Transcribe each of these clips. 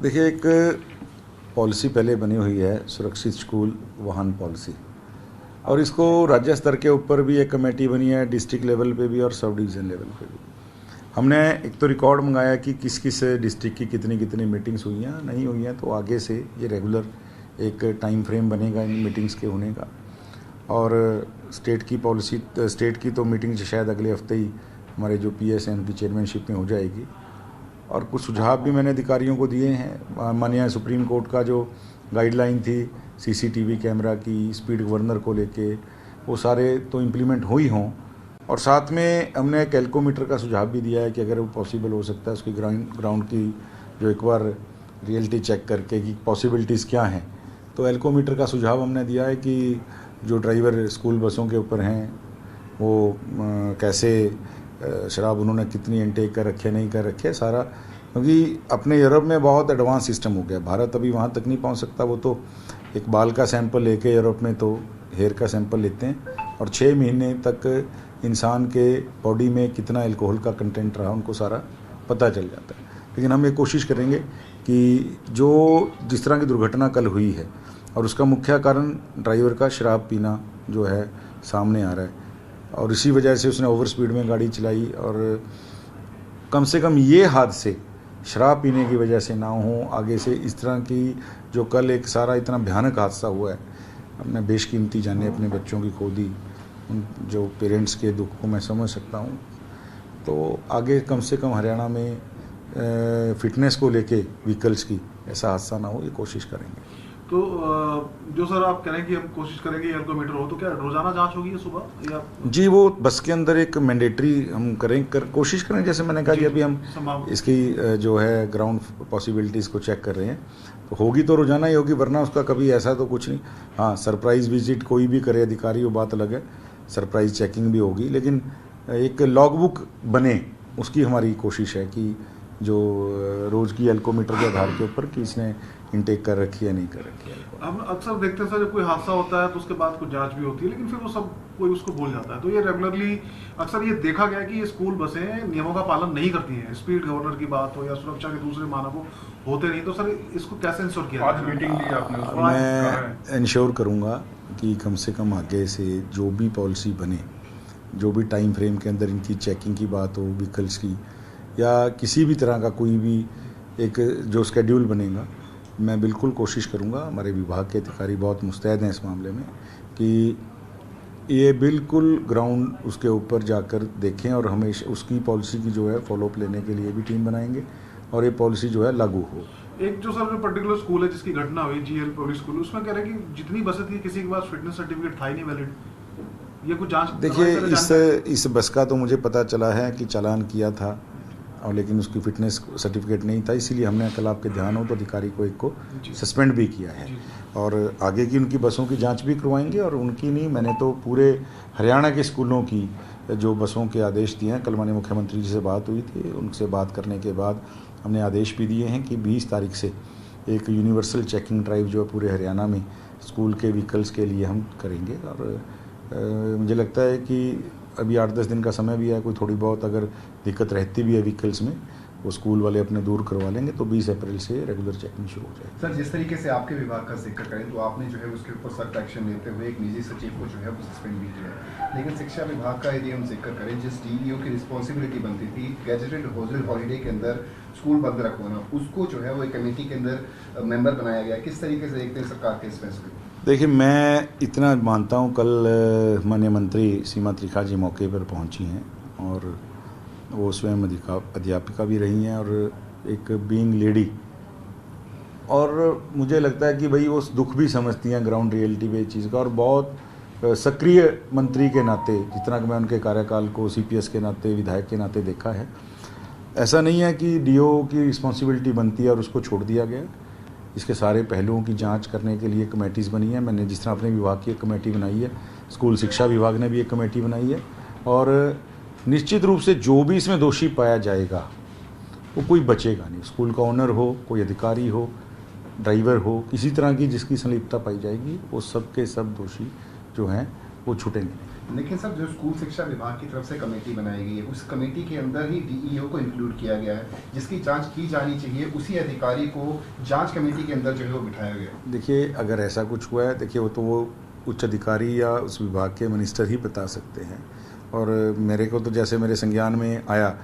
देखिए, एक पॉलिसी पहले बनी हुई है सुरक्षित स्कूल वाहन पॉलिसी, और इसको राज्य स्तर के ऊपर भी एक कमेटी बनी है, डिस्ट्रिक्ट लेवल पे भी और सब डिवीज़न लेवल पे भी। हमने एक तो रिकॉर्ड मंगाया कि किस किस डिस्ट्रिक्ट की कितनी कितनी मीटिंग्स हुई हैं, नहीं हुई हैं, तो आगे से ये रेगुलर एक टाइम फ्रेम बनेगा इन मीटिंग्स के होने का। और स्टेट की पॉलिसी, स्टेट की तो मीटिंग शायद अगले हफ्ते ही हमारे जो PS हैं उनकी चेयरमैनशिप में हो जाएगी। और कुछ सुझाव भी मैंने अधिकारियों को दिए हैं। माननीय सुप्रीम कोर्ट का जो गाइडलाइन थी CCTV कैमरा की, स्पीड गवर्नर को लेके, वो सारे तो इम्प्लीमेंट हो ही हों। और साथ में हमने एक एल्कोमीटर का सुझाव भी दिया है कि अगर वो पॉसिबल हो सकता है उसकी ग्राउंड की जो एक बार रियलिटी चेक करके कि पॉसिबिलिटीज़ क्या हैं, तो एल्कोमीटर का सुझाव हमने दिया है कि जो ड्राइवर स्कूल बसों के ऊपर हैं वो कैसे शराब उन्होंने कितनी इनटेक कर रखे नहीं कर रखे सारा, क्योंकि अपने यूरोप में बहुत एडवांस सिस्टम हो गया। भारत अभी वहाँ तक नहीं पहुँच सकता। वो तो एक बाल का सैंपल लेके यूरोप में तो हेयर का सैंपल लेते हैं और 6 महीने तक इंसान के बॉडी में कितना अल्कोहल का कंटेंट रहा उनको सारा पता चल जाता है। लेकिन हम ये कोशिश करेंगे कि जो जिस तरह की दुर्घटना कल हुई है और उसका मुख्य कारण ड्राइवर का शराब पीना जो है सामने आ रहा है, और इसी वजह से उसने ओवर स्पीड में गाड़ी चलाई, और कम से कम ये हादसे शराब पीने की वजह से ना हो आगे से। इस तरह की जो कल एक सारा इतना भयानक हादसा हुआ है, अपने बेशकीमती जाने अपने बच्चों की खो दी, उन जो पेरेंट्स के दुख को मैं समझ सकता हूँ। तो आगे कम से कम हरियाणा में फिटनेस को लेके व्हीकल्स की ऐसा हादसा ना हो, ये कोशिश करेंगे। तो जो सर आप कह रहे हैं कि हम कोशिश करेंगे एल्कोमीटर हो, तो क्या रोजाना जांच होगी सुबह या? जी, वो बस के अंदर एक मैंडेटरी हम कोशिश करें। जैसे मैंने कहा कि अभी हम इसकी जो है ग्राउंड पॉसिबिलिटीज़ को चेक कर रहे हैं, तो होगी तो रोजाना ही होगी, वरना उसका कभी ऐसा तो कुछ नहीं। हाँ, सरप्राइज़ विजिट कोई भी करे अधिकारी, वो बात अलग है, सरप्राइज़ चेकिंग भी होगी, लेकिन एक लॉग बुक बने उसकी हमारी कोशिश है कि जो रोज़ की एल्कोमीटर के आधार के ऊपर कि इसने इनटेक कर रखी है नहीं कर रखी है। हम अक्सर देखते हैं सर, जब कोई हादसा होता है तो उसके बाद कुछ जांच भी होती है, लेकिन फिर वो सब कोई उसको भूल जाता है। तो ये रेगुलरली अक्सर ये देखा गया कि ये स्कूल बसें नियमों का पालन नहीं करती हैं, स्पीड गवर्नर की बात हो या सुरक्षा के दूसरे मानकों होते नहीं। तो सर इसको कैसे इंश्योर किया? आज मीटिंग ली आपने? मैं इंश्योर करूँगा कि कम से कम आगे से जो भी पॉलिसी बने, जो भी टाइम फ्रेम के अंदर इनकी चेकिंग की बात हो, व्हीकल्स की या किसी भी तरह का कोई भी एक जो स्केड्यूल बनेगा, मैं बिल्कुल कोशिश करूंगा, हमारे विभाग के अधिकारी बहुत मुस्तैद हैं इस मामले में, कि ये बिल्कुल ग्राउंड उसके ऊपर जाकर देखें और हमेशा उसकी पॉलिसी की जो है फॉलोअप लेने के लिए भी टीम बनाएंगे और ये पॉलिसी जो है लागू हो। एक जो सर पर्टिकुलर स्कूल है जिसकी घटना हुई, GL पब्लिक स्कूल, उसमें कह रहे हैं कि जितनी बसें थी किसी के पास फिटनेस सर्टिफिकेट था ही नहीं वैलिड। ये कुछ जांच? देखिए, इस बस का तो मुझे पता चला है कि चालान किया था और लेकिन उसकी फिटनेस सर्टिफिकेट नहीं था, इसीलिए हमने कल आपके ध्यान हो तो अधिकारी को एक को सस्पेंड भी किया है और आगे की उनकी बसों की जांच भी करवाएंगे। और उनकी नहीं, मैंने तो पूरे हरियाणा के स्कूलों की जो बसों के आदेश दिए हैं। कल माननीय मुख्यमंत्री जी से बात हुई थी, उनसे बात करने के बाद हमने आदेश भी दिए हैं कि 20 तारीख से एक यूनिवर्सल चेकिंग ड्राइव जो है पूरे हरियाणा में स्कूल के व्हीकल्स के लिए हम करेंगे। और मुझे लगता है कि अभी 8-10 दिन का समय भी है, कोई थोड़ी बहुत अगर दिक्कत रहती भी है व्हीकल्स में, वो स्कूल वाले अपने दूर करवा लेंगे, तो 20 अप्रैल से रेगुलर चेकिंग शुरू हो जाएगी। सर, जिस तरीके से आपके विभाग का जिक्र करें तो आपने जो है उसके ऊपर सख्त एक्शन लेते हुए एक निजी सचिव को जो है वो सस्पेंड भी किया है, लेकिन शिक्षा विभाग का यदि हम जिक्र करें, जिस DEO की रिस्पॉन्सिबिलिटी बनती थी गैजेटेड हॉलीडे के अंदर स्कूल बंद रखवाना, उसको जो है वो एक कमेटी के अंदर मेंबर बनाया गया। किस तरीके से देखते हैं सरकार के इस फैसले को? देखिए, मैं इतना मानता हूँ, कल माननीय मंत्री सीमा त्रिखा जी मौके पर पहुँची हैं और वो स्वयं अध्यापिका भी रही हैं और एक बीइंग लेडी, और मुझे लगता है कि भाई वो दुख भी समझती हैं ग्राउंड रियलिटी पे चीज़ का, और बहुत सक्रिय मंत्री के नाते, जितना कि मैं उनके कार्यकाल को CPS के नाते, विधायक के नाते देखा है, ऐसा नहीं है कि DO की रिस्पॉन्सिबिलिटी बनती है और उसको छोड़ दिया गया। इसके सारे पहलुओं की जांच करने के लिए कमेटीज़ बनी है। मैंने जिस तरह अपने विभाग की एक कमेटी बनाई है, स्कूल शिक्षा विभाग ने भी एक कमेटी बनाई है, और निश्चित रूप से जो भी इसमें दोषी पाया जाएगा वो कोई बचेगा नहीं। स्कूल का ओनर हो, कोई अधिकारी हो, ड्राइवर हो, किसी तरह की जिसकी संलिप्तता पाई जाएगी, वो सब के सब दोषी जो हैं वो छूटेंगे नहीं। लेकिन सर जो स्कूल शिक्षा विभाग की तरफ से कमेटी बनाई गई है, उस कमेटी के अंदर ही डीईओ को इंक्लूड किया गया है, जिसकी जांच की जानी चाहिए, उसी अधिकारी को जांच कमेटी के अंदर जो है वो बिठाया गया। देखिए, अगर ऐसा कुछ हुआ है, देखिए वो उच्च अधिकारी या उस विभाग के मिनिस्टर ही बता सकते हैं। और मेरे को तो जैसे मेरे संज्ञान में आया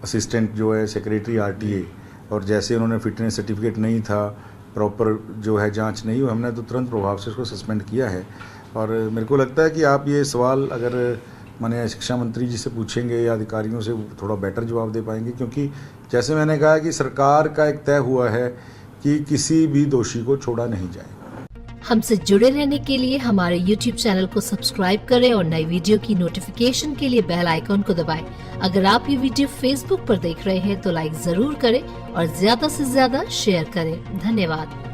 असिस्टेंट जो है सेक्रेटरी आरटीए, और जैसे उन्होंने फिटनेस सर्टिफिकेट नहीं था, प्रॉपर जो है जांच नहीं हुई, हमने तो तुरंत प्रभाव से उसको सस्पेंड किया है। और मेरे को लगता है कि आप ये सवाल अगर माने शिक्षा मंत्री जी से पूछेंगे या अधिकारियों से थोड़ा बेटर जवाब दे पाएंगे, क्योंकि जैसे मैंने कहा कि सरकार का एक तय हुआ है कि किसी भी दोषी को छोड़ा नहीं जाएगा। हमसे जुड़े रहने के लिए हमारे YouTube चैनल को सब्सक्राइब करें और नई वीडियो की नोटिफिकेशन के लिए बेल आइकॉन को दबाएं। अगर आप ये वीडियो Facebook पर देख रहे हैं तो लाइक जरूर करें और ज्यादा से ज्यादा शेयर करें। धन्यवाद।